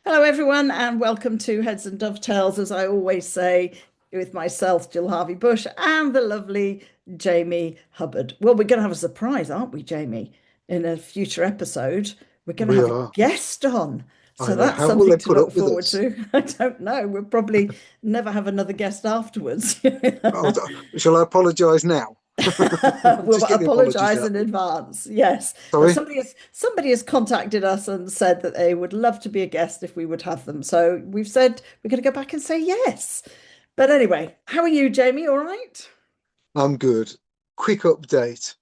Hello, everyone, and welcome to Heads and Dovetails, as I always say, with myself, Jill Harvey-Bush, and the lovely Jamie Hubbard. Well, we're going to have a surprise, aren't we, Jamie? In a future episode, we're going to We have a are. guest on. I So know. that's How will something they to put look up with forward us? to. I don't know. We'll probably never have another guest afterwards. Oh, shall I apologise now? We'll Just get the apologies apologise out in of it. advance. Yes, but Sorry. somebody has contacted us and said that they would love to be a guest if we would have them. So we've said we're going to go back and say yes. But anyway, how are you, Jamie? All right? I'm good. Quick update.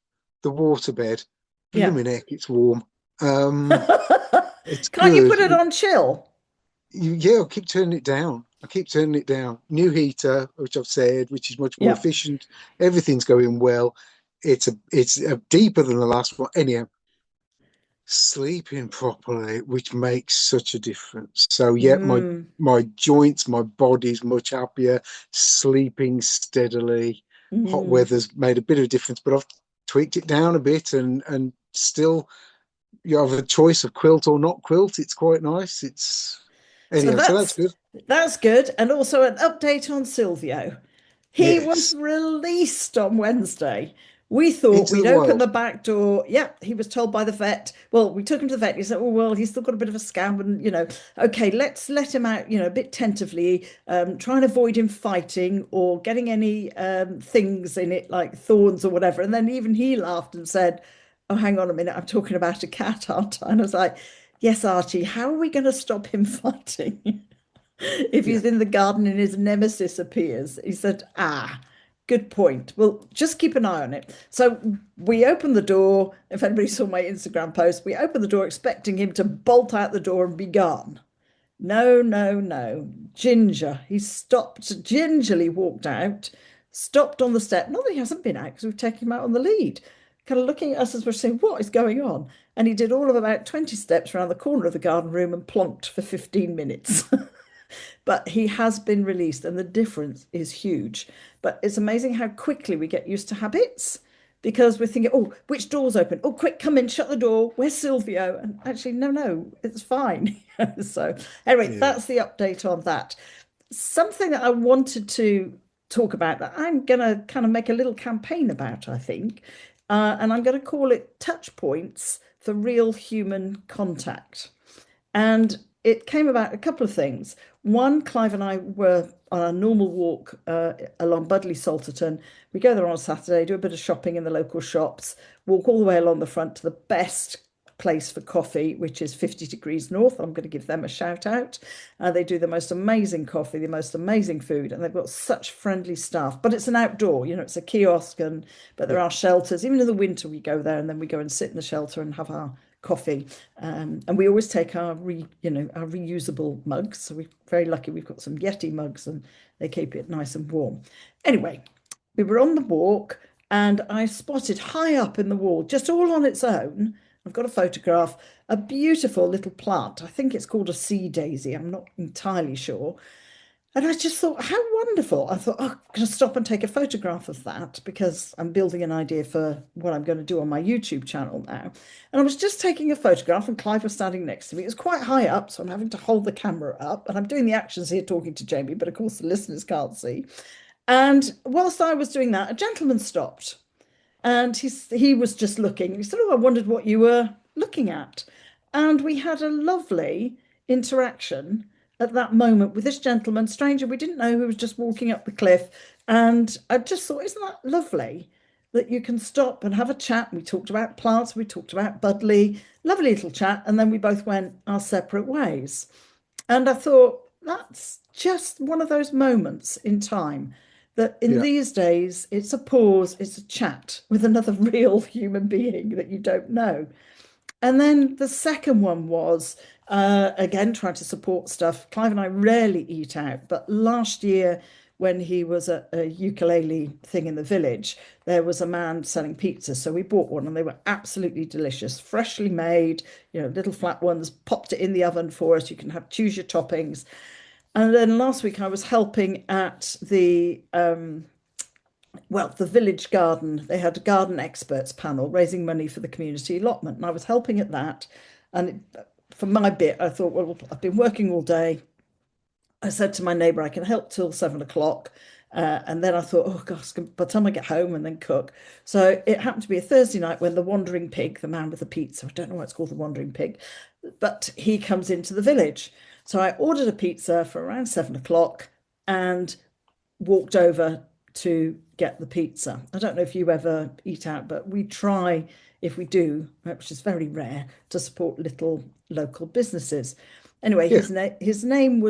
The waterbed. Yeah. Blimey heck, it's warm. Um, it's Can't you put good. it on chill? Yeah, I'll keep turning it down. I keep turning it down. New heater, which I've said, which is much more Yeah. efficient. Everything's going well. It's deeper than the last one. Anyhow, sleeping properly, which makes such a difference. So yeah, my Mm, my joints, my body's much happier, sleeping steadily. Hot mm. weather's made a bit of a difference, but I've tweaked it down a bit and still you have a choice of quilt or not quilt. It's quite nice. It's So anyhow, so that's good. that's good. And also an update on Silvio. He was Yes. released on Wednesday. We thought Into the we'd open wild. the back door. Yeah, he was told by the vet. Well, we took him to the vet. He said, "Oh well, he's still got a bit of a scab, and okay, let's let him out. A bit tentatively. Try and avoid him fighting or getting any things in it like thorns or whatever." And then even he laughed and said, "Oh, hang on a minute, I'm talking about a cat, aren't I?" And I was like, "Yes, Archie. How are we going to stop him fighting?" If Yeah. he's in the garden and his nemesis appears. He said, "Ah, good point. Well, just keep an eye on it." So we opened the door. If anybody saw my Instagram post, we opened the door expecting him to bolt out the door and be gone. No, no, no. Ginger. He stopped, gingerly walked out, stopped on the step. Not that he hasn't been out because we've taken him out on the lead. Kind of looking at us as we're saying, "What is going on?" And he did all of about 20 steps around the corner of the garden room and plonked for 15 minutes. But he has been released, and the difference is huge. But it's amazing how quickly we get used to habits because we're thinking, "Oh, which door's open? Oh, quick, come in, shut the door. Where's Silvio?" And actually, no, no, it's fine. So, anyway, Yeah. that's the update on that. Something that I wanted to talk about that I'm going to kind of make a little campaign about, I think, and I'm going to call it Touch Points for Real Human Contact. And it came about a couple of things. One, Clive and I were on a normal walk along Budley Salterton. We go there on a Saturday, do a bit of shopping in the local shops, walk all the way along the front to the best place for coffee, which is 50 Degrees North. I'm going to give them a shout out. They do the most amazing coffee, the most amazing food, and they've got such friendly staff. But it's an outdoor, it's a kiosk, but there Yeah. are shelters. Even in the winter, we go there and then we go and sit in the shelter and have our coffee. And we always take our reusable mugs. So we're very lucky we've got some Yeti mugs and they keep it nice and warm. Anyway, we were on the walk and I spotted high up in the wall, just all on its own. I've got a photograph, a beautiful little plant. I think it's called a sea daisy. I'm not entirely sure. And I just thought, how wonderful. I thought, oh, I'm going to stop and take a photograph of that because I'm building an idea for what I'm going to do on my YouTube channel now. And I was just taking a photograph, and Clive was standing next to me. It was quite high up, so I'm having to hold the camera up. And I'm doing the actions here talking to Jamie, but of course the listeners can't see. And whilst I was doing that, a gentleman stopped and he was just looking. He said, "Oh, I wondered what you were looking at." And we had a lovely interaction at that moment with this gentleman, stranger we didn't know, who was just walking up the cliff. And I just thought, isn't that lovely that you can stop and have a chat? We talked about plants, we talked about Budley, lovely little chat, and then we both went our separate ways. And I thought, that's just one of those moments in time that in Yeah. these days, it's a pause, it's a chat with another real human being that you don't know. And then the second one was, again, trying to support stuff. Clive and I rarely eat out, but last year, when he was at a ukulele thing in the village, there was a man selling pizzas. So we bought one and they were absolutely delicious, freshly made, little flat ones, popped it in the oven for us. You can choose your toppings. And then last week I was helping at the village garden. They had a garden experts panel raising money for the community allotment, and I was helping at that. And for my bit, I thought, well, I've been working all day. I said to my neighbour, I can help till 7 o'clock. And then I thought, oh gosh, by the time I get home and then cook. So it happened to be a Thursday night when the wandering pig, the man with the pizza, I don't know why it's called the wandering pig, but he comes into the village. So I ordered a pizza for around 7 o'clock and walked over to get the pizza. I don't know if you ever eat out, but we try, if we do, which is very rare, to support little local businesses. Anyway, Yeah. his name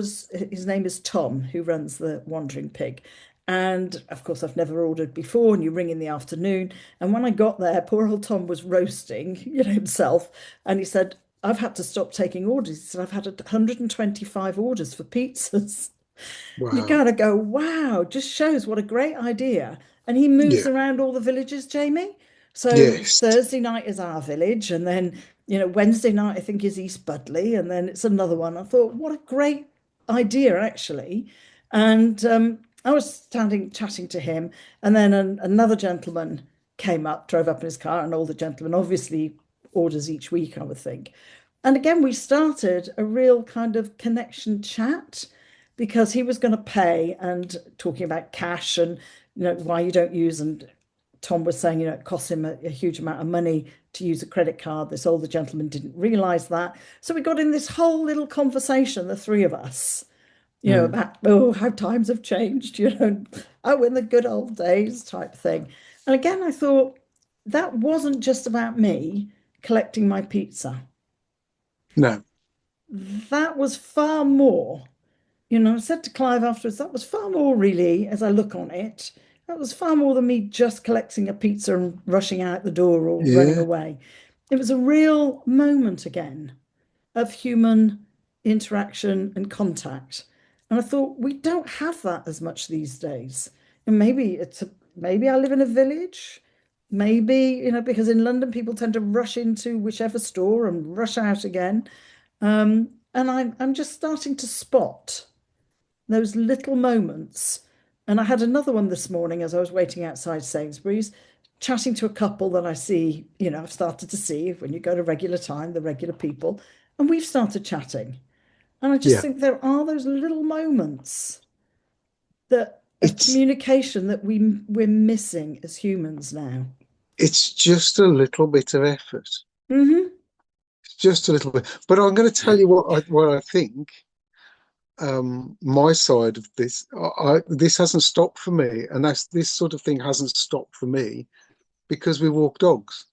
is Tom, who runs the Wandering Pig. And of course, I've never ordered before, and you ring in the afternoon. And when I got there, poor old Tom was roasting, himself. And he said, I've had to stop taking orders. He said, I've had 125 orders for pizzas. You Wow. gotta go, wow, just shows what a great idea. And he moves Yeah. around all the villages, Jamie. So Yes. Thursday night is our village, and then, Wednesday night I think is East Budley, and then it's another one. I thought, what a great idea, actually. And I was standing chatting to him, and then another gentleman came up, drove up in his car, an older gentleman, obviously orders each week, I would think. And again, we started a real kind of connection chat because he was going to pay and talking about cash and why you don't use, and Tom was saying it costs him a huge amount of money to use a credit card. This older gentleman didn't realize that, so we got in this whole little conversation, the three of us, Mm. about, oh, how times have changed, oh, in the good old days type thing. And again, I thought that wasn't just about me collecting my pizza. No. That was far more. I said to Clive afterwards, that was far more, really, as I look on it. That was far more than me just collecting a pizza and rushing out the door or running Yeah. away. It was a real moment again of human interaction and contact. And I thought, we don't have that as much these days. And maybe I live in a village. Maybe, because in London people tend to rush into whichever store and rush out again. And I'm just starting to spot those little moments. And I had another one this morning as I was waiting outside Sainsbury's, chatting to a couple that I see, I've started to see when you go to regular time, the regular people, and we've started chatting. And I just Yeah. think there are those little moments that of It's communication that we're missing as humans now. it's just a little bit of effort. Hmm. It's just a little bit. But I'm going to tell you what I think. My side of this, this hasn't stopped for me, and this sort of thing hasn't stopped for me because we walk dogs.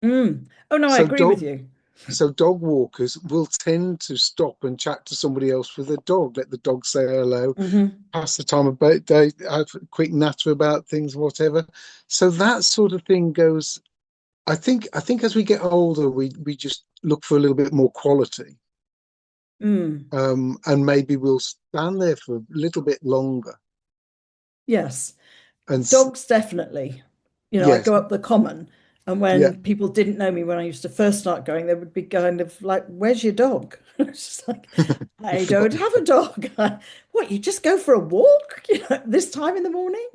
Mm. Oh no, I So agree with dog you. so dog walkers will tend to stop and chat to somebody else with a dog, let the dog say hello, Hmm. pass the time about day, have a quick natter about things, whatever. So that sort of thing goes. I think as we get older, we just look for a little bit more quality, Mm. and maybe we'll stand there for a little bit longer. Yes. And Dogs, definitely. I yes, go up the common, and yeah, when people didn't know me when I used to first start going, they would be kind of like, "Where's your dog?" It's just like, you've I don't forgotten. have a dog. What, you just go for a walk, this time in the morning?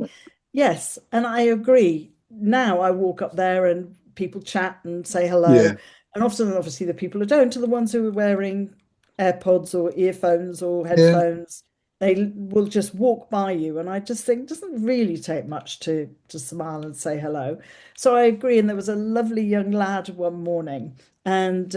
Yes, and I agree. Now I walk up there and people chat and say hello. Yeah, And often, obviously, the people who don't are the ones who are wearing AirPods or earphones or yeah, headphones. They will just walk by you. And I just think it doesn't really take much to smile and say hello. So I agree. And there was a lovely young lad one morning, and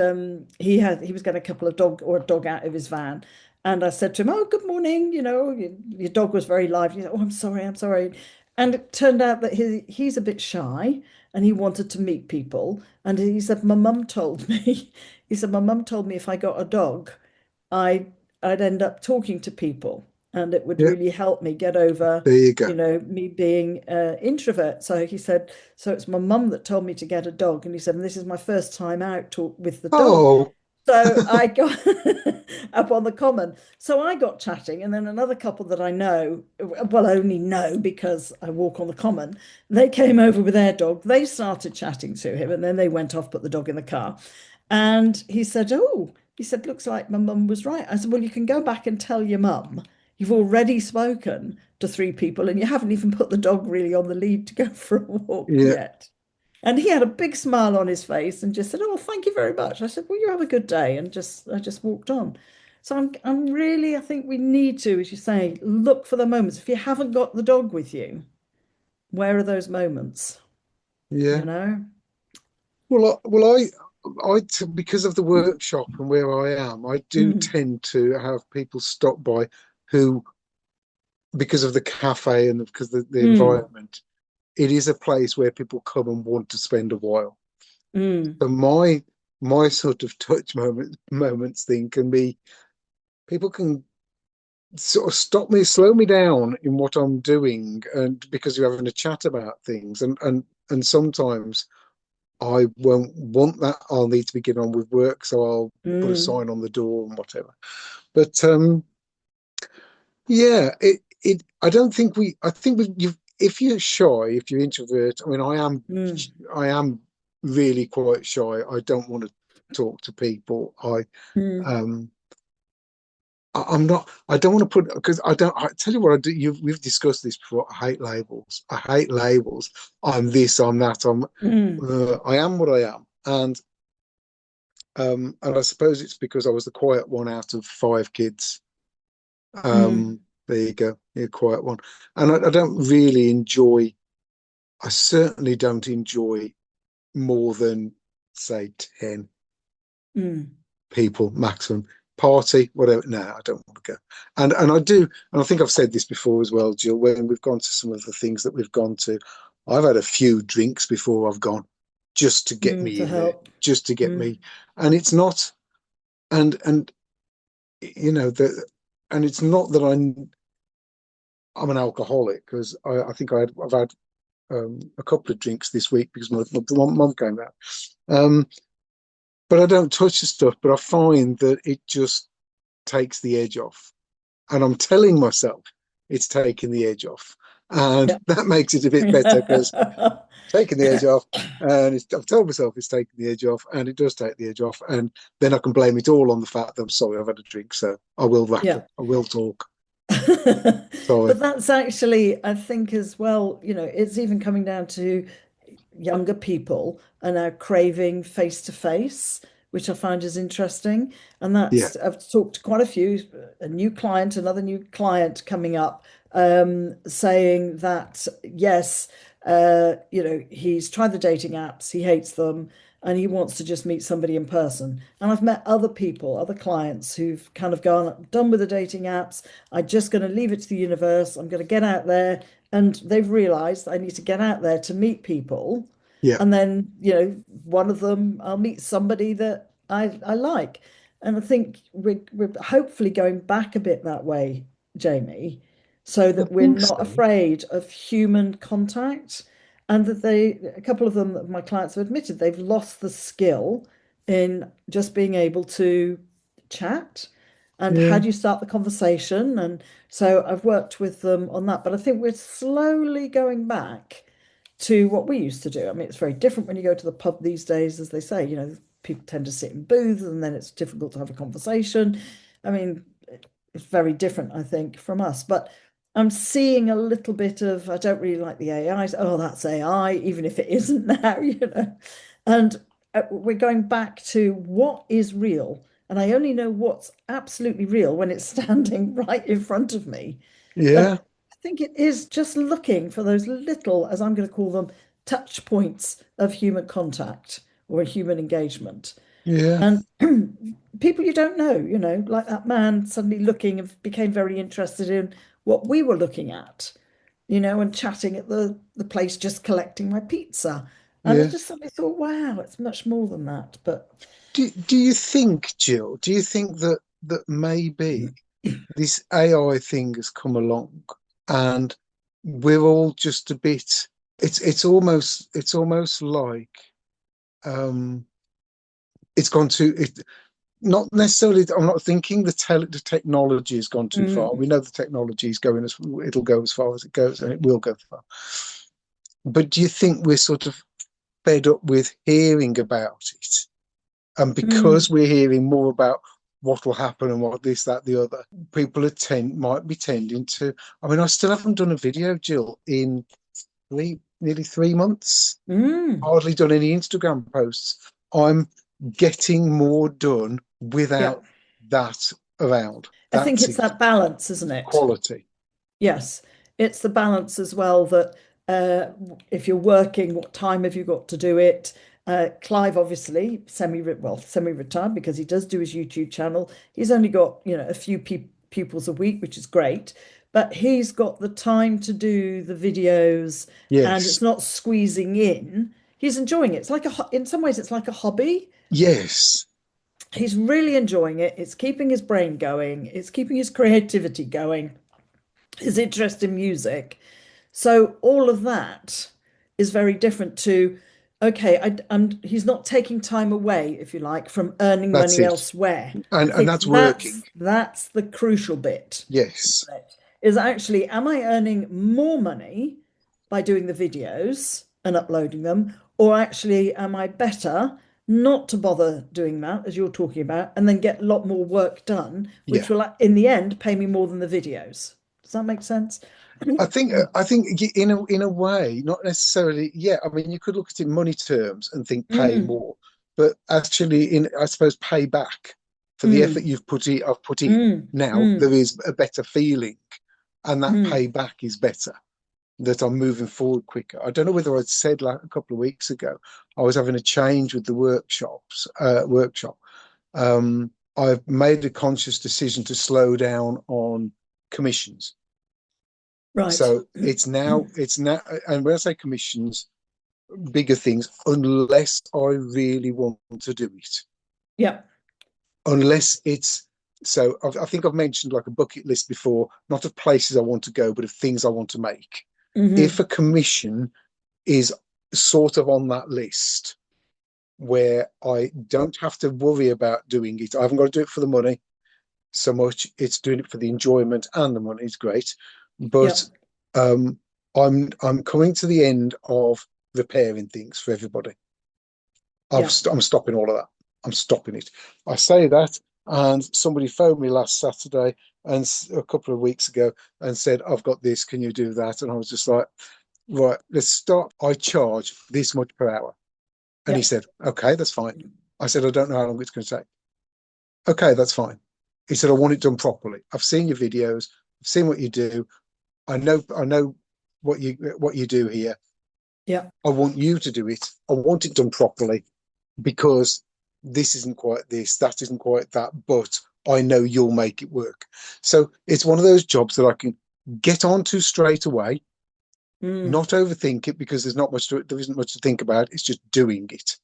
he was getting a couple of a dog out of his van. And I said to him, "Oh, good morning. Your dog was very lively." He said, "Oh, I'm sorry, I'm sorry." And it turned out that he's a bit shy and he wanted to meet people. And he said, "My mum told me," he said, "My mum told me if I got a dog, I I'd end up talking to people and it would yeah. really help me get over, There you go. me being introvert." So he said, "So it's my mum that told me to get a dog." And he said, "And this is my first time out with the dog." Oh, So I got up on the common. So I got chatting, and then another couple that I know, well, I only know because I walk on the common, they came over with their dog. They started chatting to him, and then they went off, put the dog in the car. And he said, "Oh," he said, "looks like my mum was right." I said, "Well, you can go back and tell your mum you've already spoken to three people and you haven't even put the dog really on the lead to go for a walk yeah. yet." And he had a big smile on his face and just said, "Oh, thank you very much." I said, "Well, you have a good day," and just I just walked on. So I'm really, I think we need to, as you say, look for the moments. If you haven't got the dog with you, where are those moments? You Yeah. know? Because of the workshop and where I am, I do Mm, tend to have people stop by who, because of the cafe and because of the mm, environment, it is a place where people come and want to spend a while. mm, So my sort of touch moments thing can be people can sort of stop me, slow me down in what I'm doing, and because you're having a chat about things, and sometimes I won't want that. I'll need to be getting on with work, so I'll put a mm, sign on the door and whatever. But yeah, I don't think we. I think you. If you're shy, if you're introvert, I mean, mm, I am really quite shy. I don't want to talk to people. mm, Um, I'm not. I don't want to put because I don't. I tell you what I do. We've discussed this before. I hate labels. I hate labels. I'm this. I'm that. mm, I am what I am, and I suppose it's because I was the quiet one out of five kids. mm, There you go. You're a quiet one, and I don't really enjoy. I certainly don't enjoy more than say 10 mm, people maximum. Party, whatever. No, I don't want to go. And I do, and I think I've said this before as well, Jill. When we've gone to some of the things that we've gone to, I've had a few drinks before I've gone, just to get mm, me to in there, help. just to get Mm, me. And it's not, and you know that, and it's not that I'm an alcoholic because I think I've had a couple of drinks this week because my mum came out. Um, but I don't touch the stuff. But I find that it just takes the edge off, and I'm telling myself it's taking the edge off, and yeah. that makes it a bit better because taking the edge off, and I've told myself it's taking the edge off, and it does take the edge off, and then I can blame it all on the fact that I'm sorry I've had a drink, so I will Yeah. rattle, I will talk. But Sorry, that's actually, I think, as well, it's even coming down to younger people are now craving face to face, which I find is interesting. And yeah, I've talked to quite a few, a new client, another new client coming up, saying that, yes, he's tried the dating apps, he hates them, and he wants to just meet somebody in person. And I've met other people, other clients who've kind of gone, done with the dating apps. I'm just going to leave it to the universe. I'm going to get out there. And they've realized I need to get out there to meet people. yeah, And then, one of them, I'll meet somebody that I like. And I think we're hopefully going back a bit that way, Jamie, so I that we're think not so. afraid of human contact. And that a couple of them, my clients have admitted they've lost the skill in just being able to chat. And how Yeah, do you start the conversation? And so I've worked with them on that. But I think we're slowly going back to what we used to do. I mean, it's very different when you go to the pub these days, as they say, people tend to sit in booths and then it's difficult to have a conversation. I mean, it's very different, I think, from us. But I'm seeing a little bit of, I don't really like the AI. Oh, that's AI, even if it isn't now, And we're going back to what is real. And I only know what's absolutely real when it's standing right in front of me. And yeah, I think it is just looking for those little, as I'm going to call them, touch points of human contact or human engagement. yeah, And people you don't know, like that man suddenly looking and became very interested in what we were looking at, and chatting at the place just collecting my pizza. And I yeah. just suddenly thought, wow, it's much more than that. But Do you think, Jill? Do you think that maybe this AI thing has come along and we're all just a bit it's almost like um it's gone to it not necessarily I'm not thinking the technology has gone too far. mm, We know the technology is going as it'll go as far as it goes and it will go far. But do you think we're sort of fed up with hearing about it? And because mm, we're hearing more about what will happen and what this, that, the other, people might be tending to. I mean, I still haven't done a video, Jill, in nearly 3 months, Mm. hardly done any Instagram posts. I'm getting more done Yeah. without that around. I think That's it's it. that balance, isn't it? Quality. Yes, it's the balance as well that if you're working, what time have you got to do it? Clive obviously semi-retired because he does do his YouTube channel. He's only got, a few pupils a week, which is great, but he's got the time to do the videos and it's Yes. not squeezing in. He's enjoying it. It's like in some ways, it's like a hobby. Yes. He's really enjoying it. It's keeping his brain going. It's keeping his creativity going, his interest in music. So all of that is very different to, okay, and he's not taking time away, if you like, from earning That's money it. elsewhere. I And think that's working. that's the crucial bit, Yes. is actually, am I earning more money by doing the videos and uploading them, or actually am I better not to bother doing that, as you're talking about, and then get a lot more work done, which Yeah. will, in the end, pay me more than the videos? Does that make sense? I think in a way, not necessarily. Yeah, I mean, you could look at it in money terms and think pay Mm, more, but actually, in I suppose pay back for the effort mm, I've put in. mm, Now mm, there is a better feeling, and that mm. payback is better. That I'm moving forward quicker. I don't know whether I'd said like a couple of weeks ago, I was having a change with the workshop. I've made a conscious decision to slow down on commissions. Right. So it's now, and when I say commissions, bigger things, unless I really want to do it, Yeah. unless it's so I think I've mentioned like a bucket list before, not of places I want to go, but of things I want to make. If Hmm. a commission is sort of on that list where I don't have to worry about doing it, I haven't got to do it for the money so much. It's doing it for the enjoyment and the money is great. Yeah. But um, I'm coming to the end of repairing things for everybody. Yeah. I'm stopping all of that. I'm stopping it. I say that, and somebody phoned me last Saturday and a couple of weeks ago and said, "I've got this. Can you do that?" And I was just like, "Right, let's stop. I charge this much per hour." And he Yeah. said, "Okay, that's fine." I said, "I don't know how long it's going to take." "Okay, that's fine." He said, "I want it done properly. I've seen your videos. I've seen what you do. I know what you do here. Yeah. I want you to do it. I want it done properly because this isn't quite this, that isn't quite that, but I know you'll make it work." So it's one of those jobs that I can get onto straight away, Mm. not overthink it because there isn't much to think about. It's just doing it.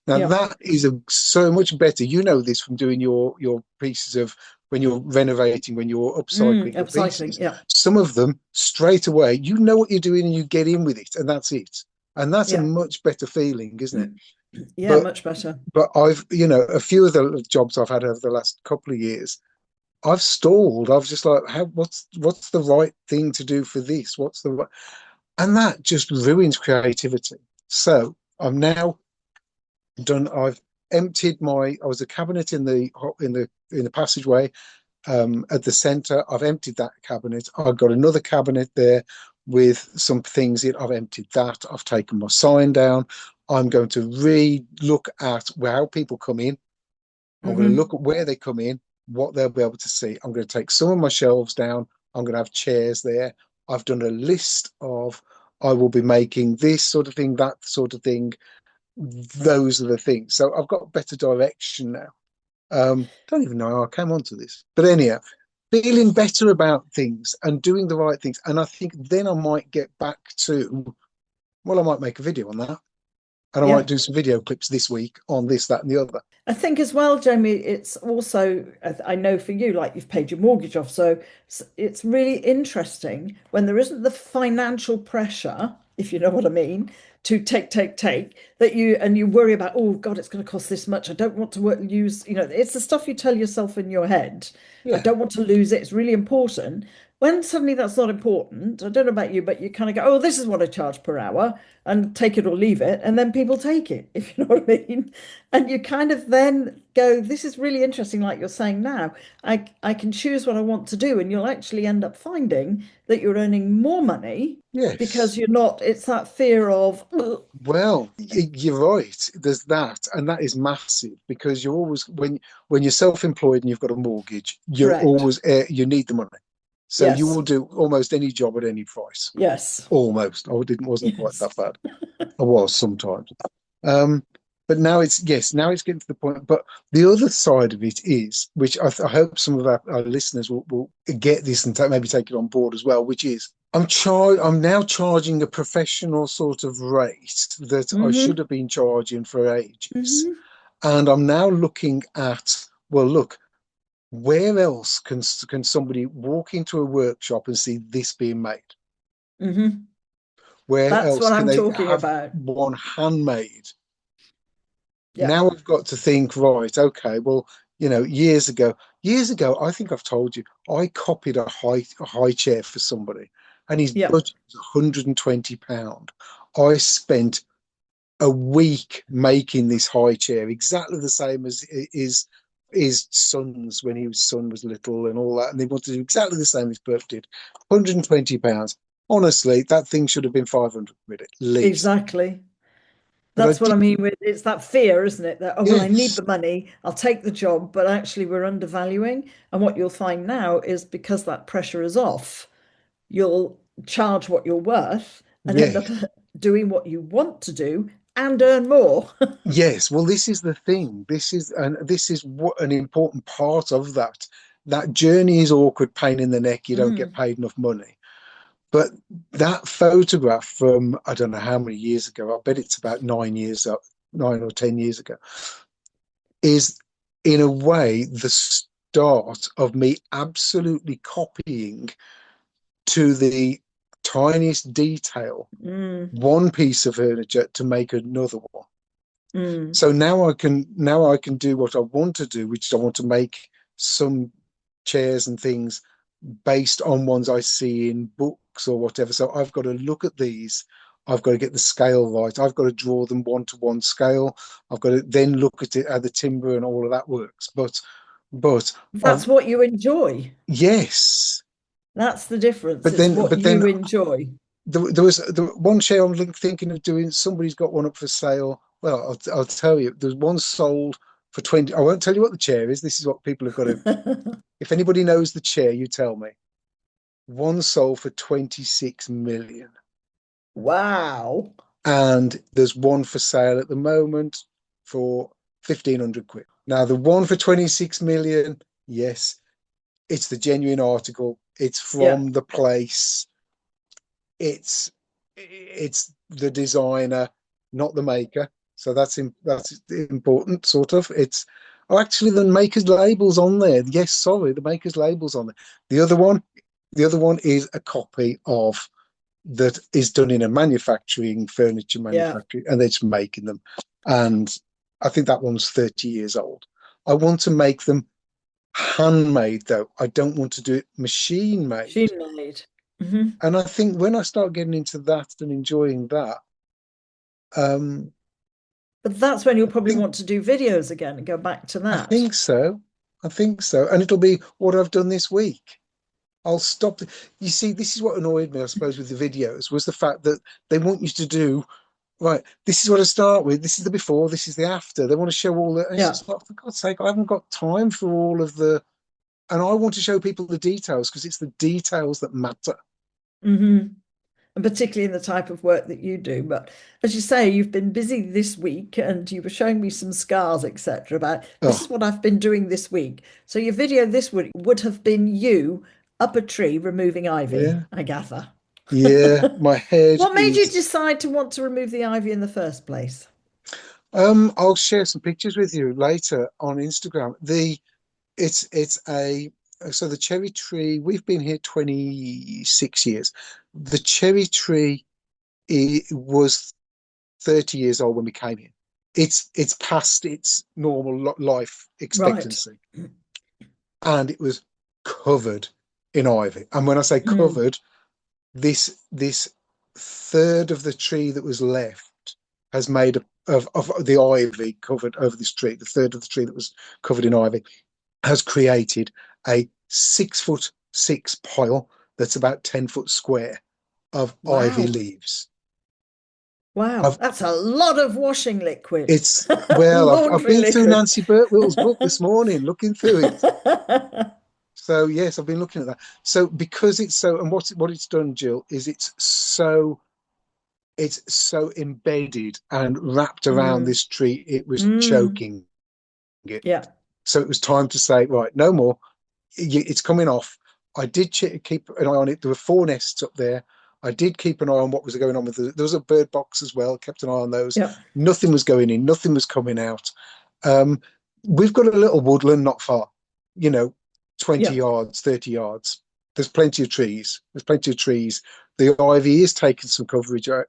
Now Yeah. that is so much better. You know this from doing your pieces of when you're renovating, when you're Mm. upcycling your Upcycling. pieces. Yeah. Some of them straight away, you know what you're doing and you get in with it, and that's it. And that's a Yeah. much better feeling, isn't it? Yeah. But Much better. I've a few of the jobs I've had over the last couple of years, I've stalled. I've just like, what's the right thing to do for this? And that just ruins creativity. So I'm now done. I've emptied my. I was a cabinet in the passageway at the centre. I've emptied that cabinet. I've got another cabinet there with some things in. I've emptied that. I've taken my sign down. I'm going to re-look at how people come in. I'm going to Hmm. look at where they come in, what they'll be able to see. I'm going to take some of my shelves down. I'm going to have chairs there. I've done a list of I will be making this sort of thing, that sort of thing. Those are the things. So I've got better direction now. Don't even know how I came onto this, but anyhow, feeling better about things and doing the right things. And I think then I might get back to, well, I might make a video on that, and I might Yeah. do some video clips this week on this, that, and the other. I think as well, Jamie, it's also, I know for you, like you've paid your mortgage off. So it's really interesting when there isn't the financial pressure, if you know what I mean, to take, take, take. that you worry about, oh God, it's going to cost this much. I don't want to use, it's the stuff you tell yourself in your head. I Yeah. don't want to lose it. It's really important. When suddenly that's not important, I don't know about you, but you kind of go, oh, this is what I charge per hour and take it or leave it. And then people take it, if you know what I mean. And you kind of then go, this is really interesting, like you're saying now. I can choose what I want to do. And you'll actually end up finding that you're earning more money because Yes. you're not, it's that fear of, "Ugh." Well, you're right. There's that, and that is massive because you're always when you're self-employed and you've got a mortgage, you're Correct. always you need the money, so you Yes. will do almost any job at any price. Yes. Almost. I didn't wasn't quite Yes. that bad. I was sometimes. Um, but now it's yes, now it's getting to the point. But the other side of it is, which I hope some of our listeners will get this and maybe take it on board as well, which is I'm now charging a professional sort of rate that I should Hmm. have been charging for ages. Hmm. And I'm now looking at, well, look, where else can somebody walk into a workshop and see this being made? Hmm. Where That's else what can I'm they talking have about. one handmade? Yeah. Now I've got to think, right, okay, well, years ago, I think I've told you, I copied a high chair for somebody, and his Yeah. budget was £120. I spent a week making this high chair, exactly the same as his son's when his son was little and all that, and they wanted to do exactly the same as Bert did. £120. Honestly, that thing should have been 500 quid at least. Exactly. But I That's what I did, mean with it's that fear, isn't it? That, oh, well, I need yes, the money, I'll take the job, but actually we're undervaluing. And what you'll find now is because that pressure is off, you'll charge what you're worth and end up yes. doing what you want to do and earn more. Yes, well, this is the thing. This is what an important part of that. That journey is awkward, pain in the neck. You don't get Mm, paid enough money. But that photograph from I don't know how many years ago. I bet it's about 9 years up, 9 or 10 years ago. Is in a way the start of me absolutely copying to the tiniest detail mm, one piece of furniture to make another one. mm. So now I can do what I want to do, which is I want to make some chairs and things based on ones I see in books or whatever. So I've got to look at these. I've got to get the scale right. I've got to draw them one-to-one scale. I've got to then look at it, how the timber and all of that works. But That's what you enjoy. yes. That's the difference. But It's then what but then you enjoy. there was the one chair I'm thinking of doing. Somebody's got one up for sale. Well, I'll tell you, there's one sold for 20. I won't tell you what the chair is. This is what people have got to. If anybody knows the chair, you tell me. One sold for 26 million, Wow. and there's one for sale at the moment for 1,500 quid. Now, the one for 26 million, yes, it's the genuine article. It's Yeah. from the place. It's the designer, not the maker. So that's important, sort of. It's actually the maker's labels on there. Yes, sorry, the maker's labels on there. The other one, the other one is a copy of that is done in a furniture Yeah. manufacturing, and they're just making them. And I think that one's 30 years old. I want to make them handmade though. I don't want to do it machine made. Machine made. Hmm. And I think when I start getting into that and enjoying that, um, But that's when you'll I probably think want to do videos again and go back to I that. think so. I think so. And it'll be what I've done this week. I'll stop. You see, this is what annoyed me, I suppose, with the videos was the fact that they want you to do right. This is what I start with. This is the before. This is the after. They want to show all the. It's Yeah. just like, for God's sake, I haven't got time for all of the. And I want to show people the details because it's the details that matter. Hmm. And particularly in the type of work that you do. But as you say, you've been busy this week and you were showing me some scars, etc. about this is Oh, what I've been doing this week. So your video this week would have been you up a tree removing ivy, yeah, I gather. yeah. My head What made you is. decide to want to remove the ivy in the first place? I'll share some pictures with you later on Instagram. It's a so the cherry tree. We've been here 26 years. The cherry tree was 30 years old when we came in. It's past its normal life Right. expectancy, and it was covered in ivy. And when I say Mm. covered, this third of the tree that was left has made of the ivy covered over this tree. The third of the tree that was covered in ivy has created a 6 foot six pile that's about 10 foot square of ivy Wow. leaves. Wow. I've That's a lot of washing liquid. it's well, I've Laundry been through liquid. Nancy Birtwhill's book this morning, looking through it. So yes, I've been looking at that. So because it's so, and what it's done, Jill, is it's so embedded and wrapped around Mm. this tree, it was Mm. choking it. Yeah. So it was time to say, right, no more. It's coming off. I did keep an eye on it. There were four nests up there. I did keep an eye on what was going on with there was a bird box as well. Kept an eye on those. Yeah. Nothing was going in. Nothing was coming out. Um, we've got a little woodland not far, you know, 20 Yeah. yards, 30 yards. There's plenty of trees. There's plenty of trees. The ivy is taking some coverage out,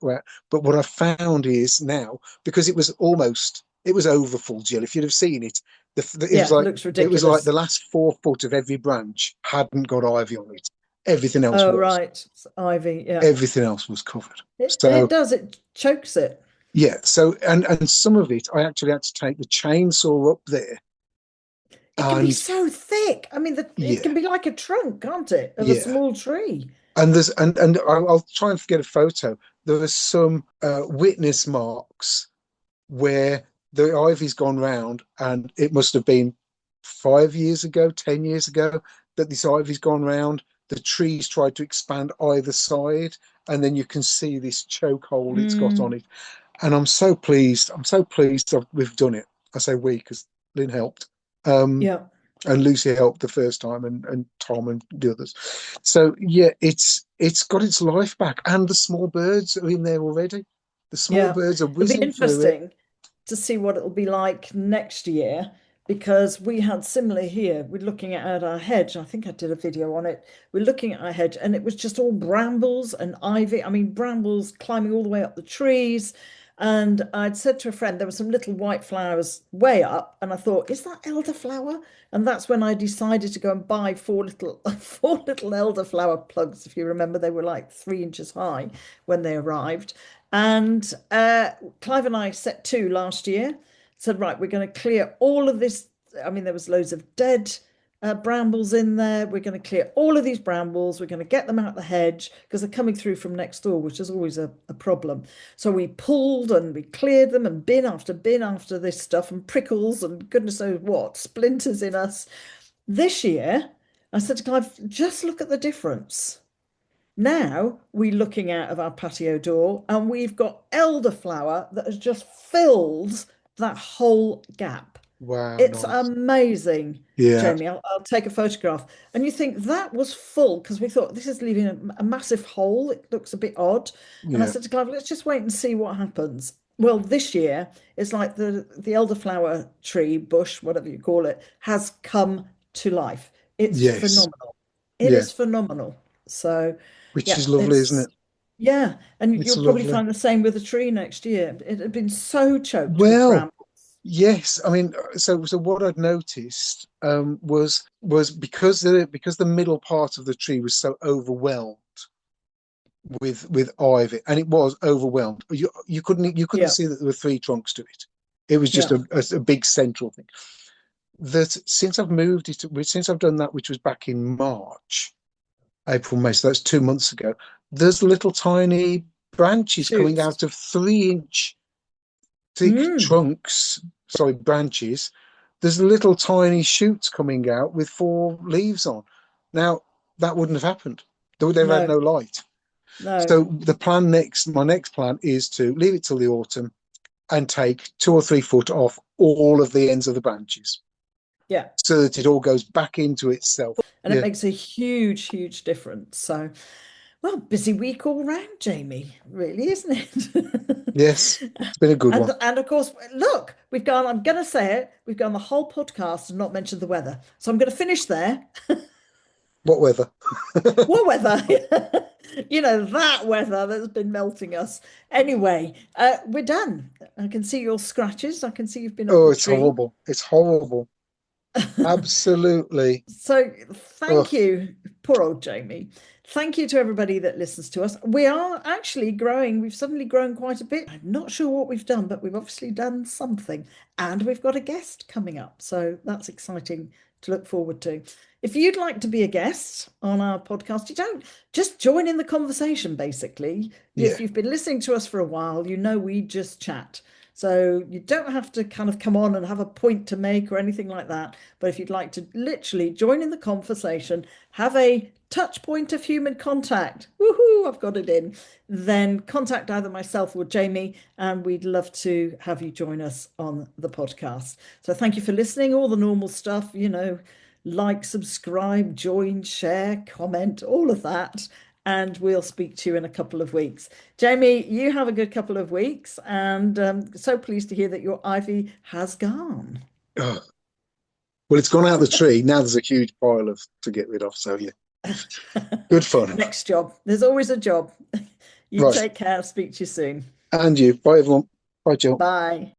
but what I found is now, because it was over full, Jill. If you'd have seen it, it was Yeah. like Looks the ridiculous. last 4 foot of every branch hadn't got ivy on it. Everything else Oh, was. right. It's ivy. Yeah. Everything else was covered. It So does. It chokes it. yeah, so and some of it I actually had to take the chainsaw up there It can be and so thick. I mean, it yeah, can be like a trunk, can't it, of a yeah. small tree? And there's and I'll try and get a photo. There are some witness marks where the ivy's gone round, and it must have been 5 years ago, 10 years ago, that this ivy's gone round. The trees tried to expand either side, and then you can see this choke hole it's got on Mm. it. And I'm so pleased. I'm so pleased that we've done it. I say we because Lynn helped. Um, Yeah. and Lucy helped the first time, and Tom and the others. So yeah, it's got its life back, and the small birds are in there already. The small Yeah. birds are It'll be whizzing through it. interesting to see what it'll be like next year because we had similar here. We're looking at our hedge. I think I did a video on it. We're looking at our hedge and it was just all brambles and ivy. I mean, brambles climbing all the way up the trees. And I'd said to a friend, there were some little white flowers way up. And I thought, is that elderflower? And that's when I decided to go and buy four little four little elderflower plugs. If you remember, they were like 3 inches high when they arrived. And Clive and I set two last year, said, right, we're going to clear all of this. I mean, there was loads of dead brambles in there. We're going to clear all of these brambles. We're going to get them out the hedge because they're coming through from next door, which is always a problem. So we pulled and we cleared them and bin after this stuff and prickles and goodness knows what, splinters in us. This year, I said to Clive, just look at the difference. Now we're looking out of our patio door and we've got elderflower that has just filled that whole gap. Wow, It's nice. amazing, Yeah, Jamie. I'll take a photograph. And you think that was full because we thought this is leaving a massive hole. It looks a bit odd. And I yeah, said to Clive, let's just wait and see what happens. Well, this year it's like the elderflower tree, bush, whatever you call it, has come to life. It's yes, phenomenal. It yeah. is phenomenal. So, Which yeah, is lovely, isn't it? yeah, and It's you'll probably lovely. find the same with the tree next year. It had been so choked with Well, brambles. yes. I mean, so what I'd noticed was because the middle part of the tree was so overwhelmed with ivy, and it was overwhelmed. You couldn't Yeah, see that there were three trunks to it. It was just yeah. a big central thing. That since I've done that, which was back in March, April, May, so that's 2 months ago. There's little tiny branches coming Shoots. out of 3 inch thick Mm, trunks, sorry, branches. There's little tiny shoots coming out with four leaves on. Now, that wouldn't have happened. They've had no, no light. no. So my next plan is to leave it till the autumn and take 2 or 3 foot off all of the ends of the branches Yeah. so that it all goes back into itself. And it Yeah. makes a huge, huge difference. So, well, busy week all round, Jamie, really, isn't it? Yes. It's been a good one. And of course, look, we've gone, I'm going to say it, we've gone the whole podcast and not mentioned the weather. So I'm going to finish there. What weather? What weather? You know, that weather that's been melting us. Anyway, we're done. I can see your scratches. I can see you've been up Oh, the it's tree. horrible. It's horrible. Absolutely. So thank Ugh. you, poor old Jamie. Thank you to everybody that listens to us. We are actually growing. We've suddenly grown quite a bit. I'm not sure what we've done, but we've obviously done something. And we've got a guest coming up. So that's exciting to look forward to. If you'd like to be a guest on our podcast, you don't just join in the conversation, basically. If Yeah. you've been listening to us for a while, you know we just chat. So you don't have to kind of come on and have a point to make or anything like that. But if you'd like to literally join in the conversation, have a touch point of human contact, woohoo, I've got it in, then contact either myself or Jamie, and we'd love to have you join us on the podcast. So thank you for listening, all the normal stuff, you know, like, subscribe, join, share, comment, all of that. And we'll speak to you in a couple of weeks. Jamie, you have a good couple of weeks, and so pleased to hear that your ivy has gone. Ugh. Well, it's gone out the tree. Now there's a huge pile of to get rid of. So yeah, good fun. Next job. There's always a job. You Right. take care. Speak to you soon. And you. Bye, everyone. Bye, Jill. Bye.